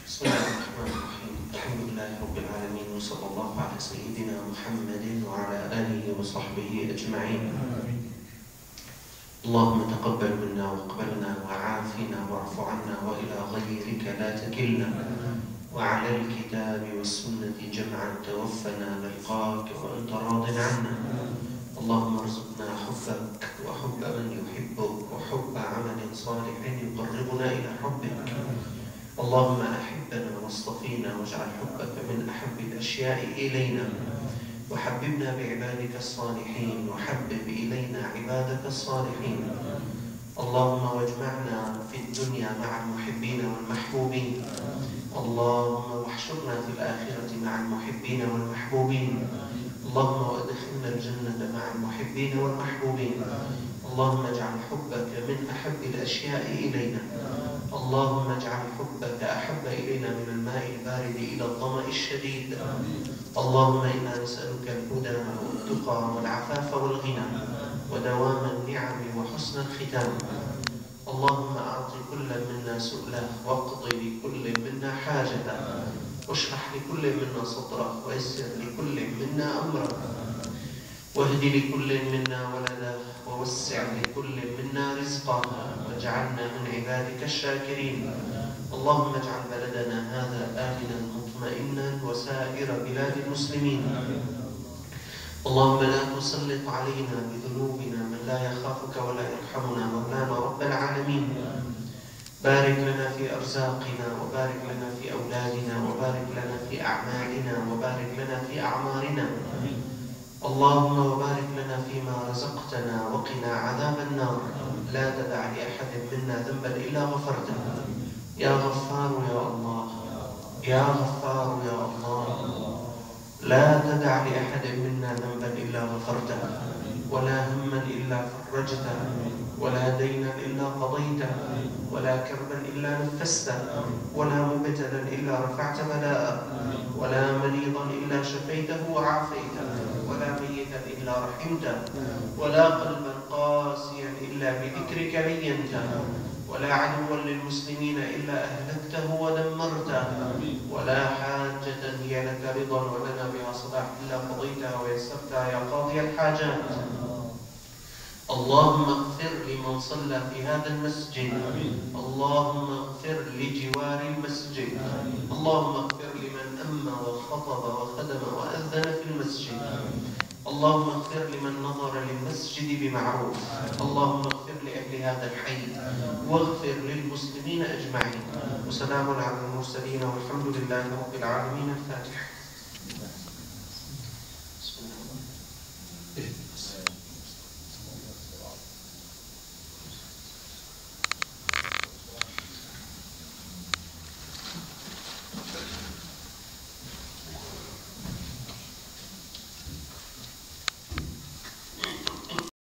بسم الله الرحمن الرحيم. الحمد لله رب العالمين، وصلى الله على سيدنا محمد وعلى آله وصحبه أجمعين. اللهم تقبل منا واقبلنا وعافنا واعف عنا، وإلى غيرك لا تكلنا، وعلى الكتاب والسنة جمعا توفنا نلقاك وأنت راض عنا. اللهم ارزقنا حبك وحب من يحبك وحب عمل صالح يقربنا إلى حبك. اللهم أحبنا واصطفينا واجعل حبك من أحب الأشياء إلينا، وحببنا بعبادك الصالحين وحبب إلينا عبادك الصالحين. اللهم واجمعنا في الدنيا مع المحبين والمحبوبين، اللهم واحشرنا في الآخرة مع المحبين والمحبوبين. اللهم وادخلنا الجنة مع المحبين والمحبوبين. اللهم اجعل حبك من أحب الأشياء إلينا. اللهم اجعل حبك أحب إلينا من الماء البارد إلى الظمأ الشديد. اللهم إنا نسألك الهدى والتقى والعفاف والغنى ودوام النعم وحسن الختام. اللهم أعط كل منا سؤله، واقض لكل منا حاجته، واشرح لكل منا صدره، ويسر لكل منا أمره، واهد لكل منا ولده، ووسع لكل منا رزقه، واجعلنا من عبادك الشاكرين. اللهم اجعل بلدنا هذا آمنا مطمئنا وسائر بلاد المسلمين. اللهم لا تسلط علينا بذنوبنا من لا يخافك ولا يرحمنا، مولانا رب العالمين. بارك لنا في أرزاقنا، وبارك لنا في أولادنا، وبارك لنا في أعمالنا، وبارك لنا في أعمارنا. اللهم وبارك لنا فيما رزقتنا، وقنا عذاب النار. لا تدع لأحد منا ذنبا إلا غفرته. يا غفار يا الله، يا غفار يا الله، لا تدع لأحد منا ذنبا إلا غفرته، ولا هما إلا فرجته، ولا دينا إلا قضيته، ولا كربا إلا نفسته، ولا مبتلا إلا رفعت بلاءه، ولا مريضا إلا شفيته وعافيته، ولا ميتا إلا رحمته، ولا قلبا قاسيا إلا بذكرك لينته، ولا عدوا للمسلمين إلا أهلكته ودمرته، ولا حاجة هي لك رضا ولنا بها صلاح إلا قضيتها ويسرتها يا قاضي الحاجات. اللهم اغفر لمن صلى في هذا المسجد، اللهم اغفر لجوار المسجد، اللهم اغفر لمن أمى وخطب وخدم وأذن في المسجد، اللهم اغفر لمن نظر للمسجد بمعروف، اللهم اغفر لأهل هذا الحي، واغفر للمسلمين أجمعين. وسلام على المرسلين والحمد لله رب العالمين. الفاتحة.